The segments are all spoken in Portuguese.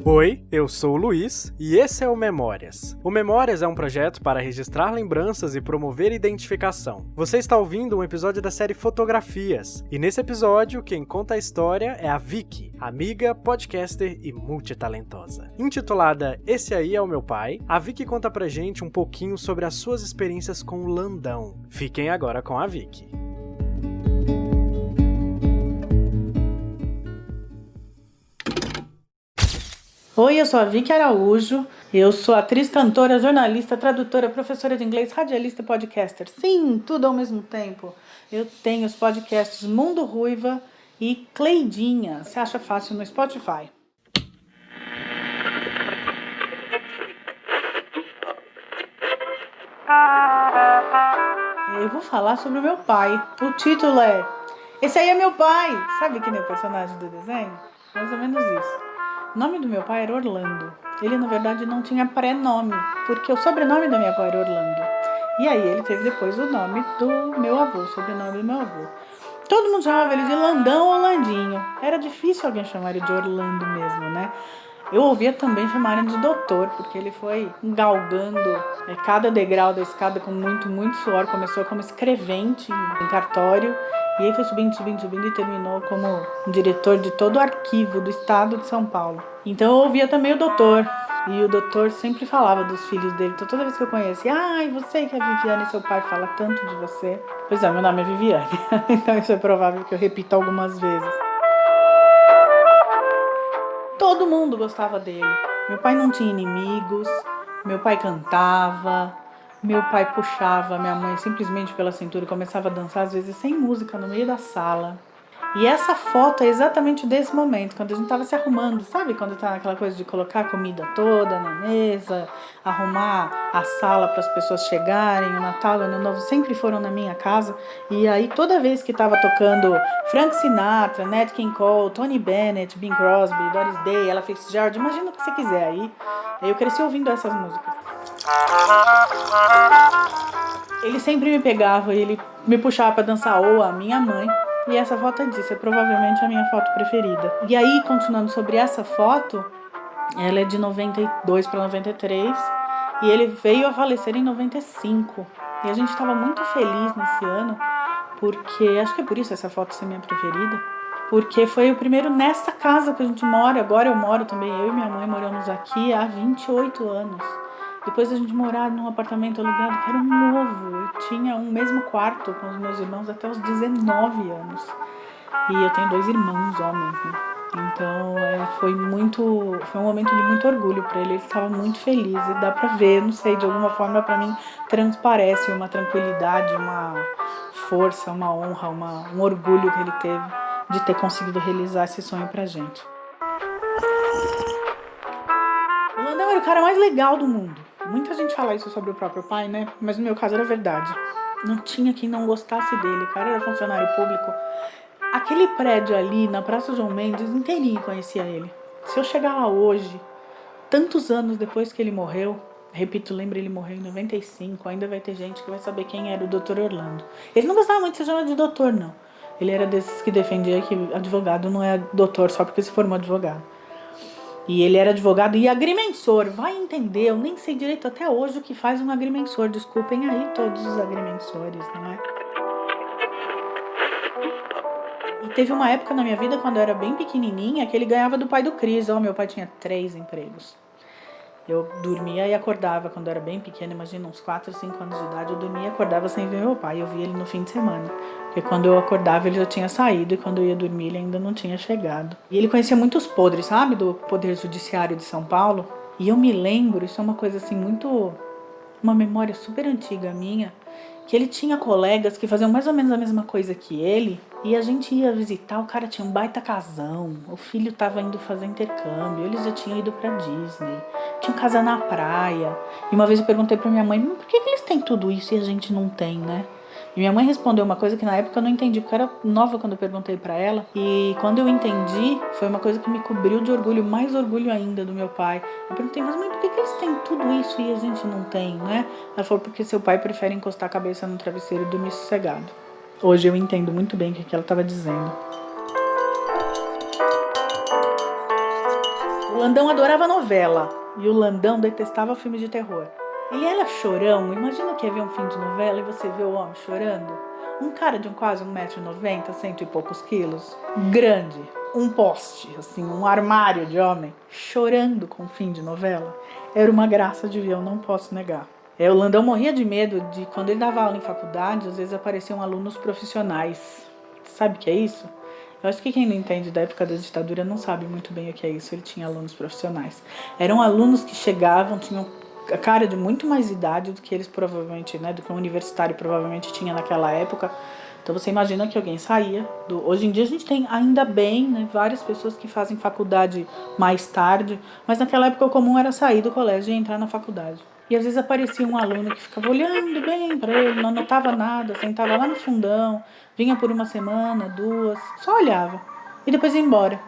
Oi, eu sou o Luiz e esse é o Memórias. O Memórias é um projeto para registrar lembranças e promover identificação. Você está ouvindo um episódio da série Fotografias, e nesse episódio quem conta a história é a Vicky, amiga, podcaster e multitalentosa. Intitulada Esse Aí é o Meu Pai, a Vicky conta pra gente um pouquinho sobre as suas experiências com o Landão. Fiquem agora com a Vicky. Oi, eu sou a Vicky Araújo, eu sou atriz, cantora, jornalista, tradutora, professora de inglês, radialista e podcaster. Sim, tudo ao mesmo tempo. Eu tenho os podcasts Mundo Ruiva e Cleidinha. Você acha fácil no Spotify. Eu vou falar sobre o meu pai. O título é Esse Aí é Meu Pai. Sabe quem é o personagem do desenho? Mais ou menos isso. O nome do meu pai era Orlando. Ele, na verdade, não tinha pré-nome, porque o sobrenome da minha avó era Orlando. E aí ele teve depois o nome do meu avô, o sobrenome do meu avô. Todo mundo chamava ele de Landão ou Landinho. Era difícil alguém chamar ele de Orlando mesmo, né? Eu ouvia também chamarem de doutor, porque ele foi galgando cada degrau da escada com muito suor. Começou como escrevente em cartório, e aí foi subindo e terminou como diretor de todo o arquivo do estado de São Paulo. Então eu ouvia também o doutor, e o doutor sempre falava dos filhos dele. Então toda vez que eu conhecia, você que é Viviane, seu pai fala tanto de você. Pois é, meu nome é Viviane, então isso é provável que eu repita algumas vezes. Todo mundo gostava dele. Meu pai não tinha inimigos, meu pai cantava, meu pai puxava minha mãe simplesmente pela cintura e começava a dançar, às vezes sem música, no meio da sala. E essa foto é exatamente desse momento, quando a gente estava se arrumando, sabe? Quando tá aquela coisa de colocar a comida toda na mesa, arrumar a sala para as pessoas chegarem, o Natal e o Ano Novo sempre foram na minha casa. E aí toda vez que estava tocando Frank Sinatra, Nat King Cole, Tony Bennett, Bing Crosby, Doris Day, Ella Fitzgerald, imagina o que você quiser aí. Eu cresci ouvindo essas músicas. Ele sempre me pegava e ele me puxava para dançar, ou a minha mãe. E essa foto é disso, é provavelmente a minha foto preferida. E aí, continuando sobre essa foto, ela é de 92 para 93, e ele veio a falecer em 95. E a gente estava muito feliz nesse ano, porque, acho que é por isso essa foto ser minha preferida, porque foi o primeiro nessa casa que a gente mora. Agora eu moro também, eu e minha mãe moramos aqui há 28 anos. Depois a gente morar num apartamento alugado que era um novo. Eu tinha um mesmo quarto com os meus irmãos até os 19 anos. E eu tenho 2 irmãos homens, né? Então foi um momento de muito orgulho para ele. Ele estava muito feliz e dá pra ver, não sei, de alguma forma pra mim transparece uma tranquilidade, uma força, uma honra, um orgulho que ele teve de ter conseguido realizar esse sonho pra gente. O Landão era o cara mais legal do mundo. Muita gente fala isso sobre o próprio pai, né? Mas no meu caso era verdade. Não tinha quem não gostasse dele. O cara era funcionário público. Aquele prédio ali na Praça João Mendes inteirinho conhecia ele. Se eu chegar lá hoje, tantos anos depois que ele morreu, repito, lembra, ele morreu em 95, ainda vai ter gente que vai saber quem era o Dr. Orlando. Ele não gostava muito de ser chamado de doutor, não. Ele era desses que defendia que advogado não é doutor só porque se formou advogado. E ele era advogado e agrimensor, vai entender, eu nem sei direito até hoje o que faz um agrimensor, desculpem aí todos os agrimensores, não é? E teve uma época na minha vida, quando eu era bem pequenininha, que ele ganhava do pai do Cris. Meu pai tinha 3 empregos. Eu dormia e acordava quando eu era bem pequena, imagina, uns 4, 5 anos de idade, eu dormia e acordava sem ver meu pai. Eu via ele no fim de semana, porque quando eu acordava ele já tinha saído e quando eu ia dormir ele ainda não tinha chegado. E ele conhecia muitos podres, sabe, do Poder Judiciário de São Paulo. E eu me lembro, isso é uma coisa assim uma memória super antiga minha, que ele tinha colegas que faziam mais ou menos a mesma coisa que ele, e a gente ia visitar, o cara tinha um baita casão, o filho tava indo fazer intercâmbio, eles já tinham ido pra Disney, tinham casa na praia. E uma vez eu perguntei pra minha mãe, por que eles têm tudo isso e a gente não tem, né? E minha mãe respondeu uma coisa que na época eu não entendi, porque eu era nova quando eu perguntei pra ela. E quando eu entendi, foi uma coisa que me cobriu de orgulho, mais orgulho ainda do meu pai. Eu perguntei, mas mãe, por que eles têm tudo isso e a gente não tem, né? Ela falou, porque seu pai prefere encostar a cabeça no travesseiro e dormir sossegado. Hoje eu entendo muito bem o que ela estava dizendo. O Landão adorava novela e o Landão detestava filme de terror. Ele era chorão, imagina que é ver um filme de novela e você vê o homem chorando. Um cara de quase 1,90 m, 100 e poucos quilos, grande, um poste, assim, um armário de homem, chorando com fim de novela. Era uma graça de ver, eu não posso negar. O Landão morria de medo de, quando ele dava aula em faculdade, às vezes apareciam alunos profissionais. Sabe o que é isso? Eu acho que quem não entende da época da ditadura não sabe muito bem o que é isso. Ele tinha alunos profissionais. Eram alunos que chegavam, tinham a cara de muito mais idade do que eles provavelmente, né, do que um universitário provavelmente tinha naquela época. Então você imagina que alguém saía. Hoje em dia a gente tem, ainda bem, né, várias pessoas que fazem faculdade mais tarde, mas naquela época o comum era sair do colégio e entrar na faculdade. E às vezes aparecia um aluno que ficava olhando bem para ele, não anotava nada, sentava lá no fundão, vinha por uma semana, 2, só olhava. E depois ia embora.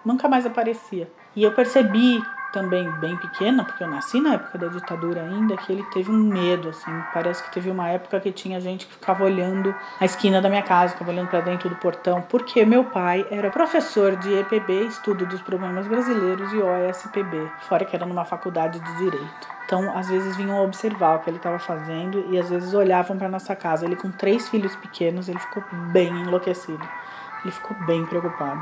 Nunca mais aparecia. E eu percebi também, bem pequena, porque eu nasci na época da ditadura ainda, que ele teve um medo, assim. Parece que teve uma época que tinha gente que ficava olhando a esquina da minha casa, ficava olhando para dentro do portão, porque meu pai era professor de EPB, Estudo dos Problemas Brasileiros, e OSPB, fora que era numa faculdade de Direito. Então, às vezes vinham observar o que ele estava fazendo e às vezes olhavam para nossa casa. Ele com 3 filhos pequenos, ele ficou bem enlouquecido. Ele ficou bem preocupado.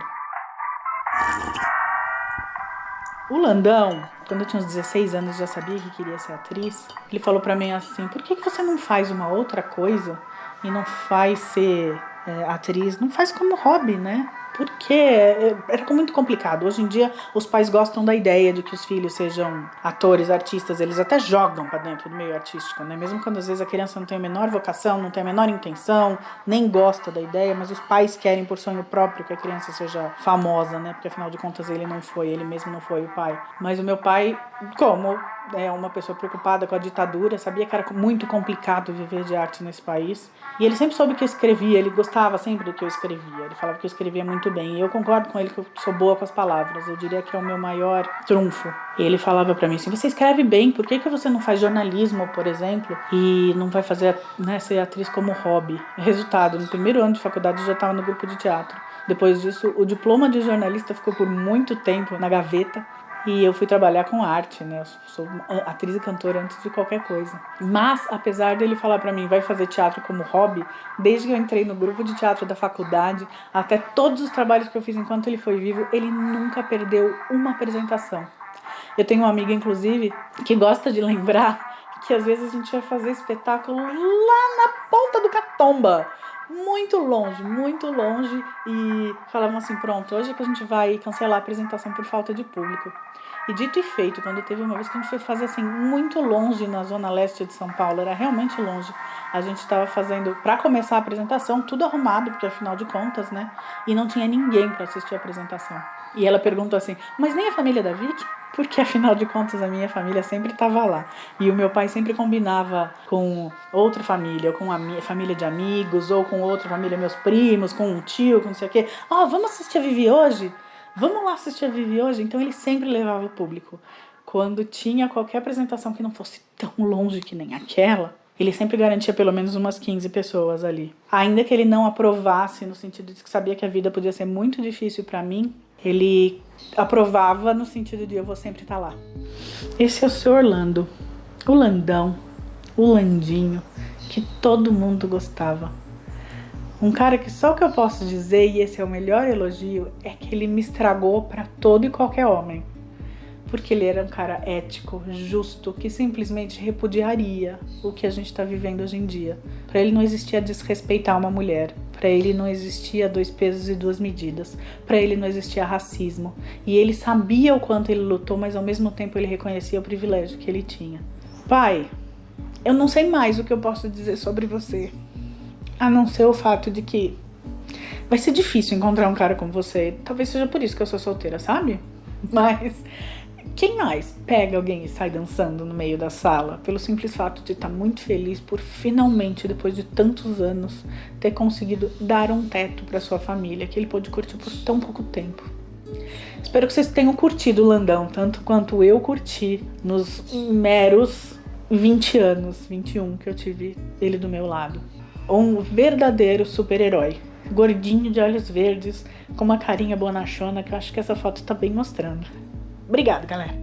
O Landão, quando eu tinha uns 16 anos, já sabia que queria ser atriz. Ele falou pra mim assim, por que você não faz uma outra coisa e não faz ser atriz? Não faz como hobby, né? Porque era muito complicado. Hoje em dia, os pais gostam da ideia de que os filhos sejam atores, artistas. Eles até jogam pra dentro do meio artístico, né? Mesmo quando às vezes a criança não tem a menor vocação, não tem a menor intenção, nem gosta da ideia, mas os pais querem por sonho próprio que a criança seja famosa, né? Porque afinal de contas ele não foi, ele mesmo não foi o pai. Mas o meu pai, como uma pessoa preocupada com a ditadura, sabia que era muito complicado viver de arte nesse país. E ele sempre soube que eu escrevia, ele gostava sempre do que eu escrevia. Ele falava que eu escrevia muito bem. E eu concordo com ele que eu sou boa com as palavras. Eu diria que é o meu maior trunfo. E ele falava pra mim assim, você escreve bem, por que você não faz jornalismo, por exemplo, e não vai fazer, né, ser atriz como hobby? Resultado, no primeiro ano de faculdade eu já estava no grupo de teatro. Depois disso, o diploma de jornalista ficou por muito tempo na gaveta. E eu fui trabalhar com arte, né? Eu sou atriz e cantora antes de qualquer coisa. Mas, apesar dele falar pra mim, vai fazer teatro como hobby, desde que eu entrei no grupo de teatro da faculdade, até todos os trabalhos que eu fiz enquanto ele foi vivo, ele nunca perdeu uma apresentação. Eu tenho uma amiga, inclusive, que gosta de lembrar que às vezes a gente vai fazer espetáculo lá na ponta do Catomba. Muito longe, e falavam assim, pronto, hoje é que a gente vai cancelar a apresentação por falta de público. E dito e feito, quando teve uma vez que a gente foi fazer assim, muito longe na zona leste de São Paulo, era realmente longe, a gente estava fazendo, para começar a apresentação, tudo arrumado, porque afinal de contas, né, e não tinha ninguém para assistir a apresentação. E ela perguntou assim, mas nem a família da Vicky? Porque afinal de contas a minha família sempre estava lá. E o meu pai sempre combinava com outra família, ou com a minha família de amigos, ou com outra família, meus primos, com um tio, com não sei o quê. Vamos assistir a Vivi hoje? Vamos lá assistir a Vivi hoje? Então ele sempre levava o público. Quando tinha qualquer apresentação que não fosse tão longe que nem aquela, ele sempre garantia pelo menos umas 15 pessoas ali. Ainda que ele não aprovasse, no sentido de que sabia que a vida podia ser muito difícil para mim, ele aprovava no sentido de eu vou sempre estar lá. Esse é o seu Orlando, o Landão, o Landinho, que todo mundo gostava. Um cara que só o que eu posso dizer, e esse é o melhor elogio, é que ele me estragou para todo e qualquer homem. Porque ele era um cara ético, justo, que simplesmente repudiaria o que a gente está vivendo hoje em dia. Para ele não existia desrespeitar uma mulher. Para ele não existia 2 pesos e 2 medidas. Para ele não existia racismo. E ele sabia o quanto ele lutou, mas ao mesmo tempo ele reconhecia o privilégio que ele tinha. Pai, eu não sei mais o que eu posso dizer sobre você. A não ser o fato de que vai ser difícil encontrar um cara como você. Talvez seja por isso que eu sou solteira, sabe? Mas quem mais pega alguém e sai dançando no meio da sala pelo simples fato de estar muito feliz por finalmente, depois de tantos anos, ter conseguido dar um teto para sua família que ele pôde curtir por tão pouco tempo? Espero que vocês tenham curtido o Landão tanto quanto eu curti nos meros 20 anos, 21 que eu tive ele do meu lado. Um verdadeiro super-herói, gordinho de olhos verdes, com uma carinha bonachona que eu acho que essa foto tá bem mostrando. Obrigada, galera.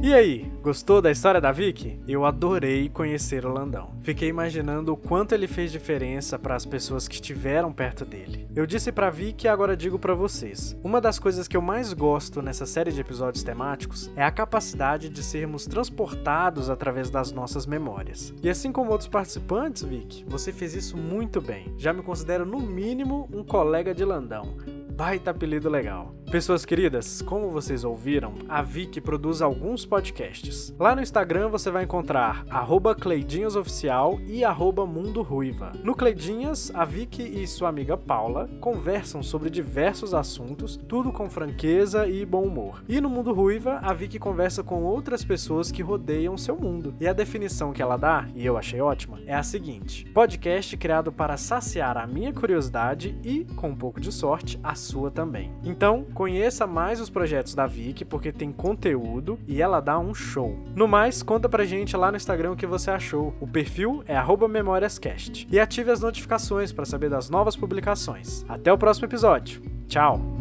E aí, gostou da história da Vicky? Eu adorei conhecer o Landão. Fiquei imaginando o quanto ele fez diferença para as pessoas que estiveram perto dele. Eu disse pra Vicky e agora digo pra vocês. Uma das coisas que eu mais gosto nessa série de episódios temáticos é a capacidade de sermos transportados através das nossas memórias. E assim como outros participantes, Vicky, você fez isso muito bem. Já me considero no mínimo um colega de Landão. Baita apelido legal. Pessoas queridas, como vocês ouviram, a Vicky produz alguns podcasts. Lá no Instagram você vai encontrar @cleidinhasoficial e @mundoruiva. No Cleidinhas, a Vicky e sua amiga Paula conversam sobre diversos assuntos, tudo com franqueza e bom humor. E no Mundo Ruiva, a Vicky conversa com outras pessoas que rodeiam seu mundo. E a definição que ela dá, e eu achei ótima, é a seguinte: podcast criado para saciar a minha curiosidade e, com um pouco de sorte, a sua também. Então, conheça mais os projetos da Vicky, porque tem conteúdo e ela dá um show. No mais, conta pra gente lá no Instagram o que você achou. O perfil é @memoriascast. E ative as notificações para saber das novas publicações. Até o próximo episódio. Tchau!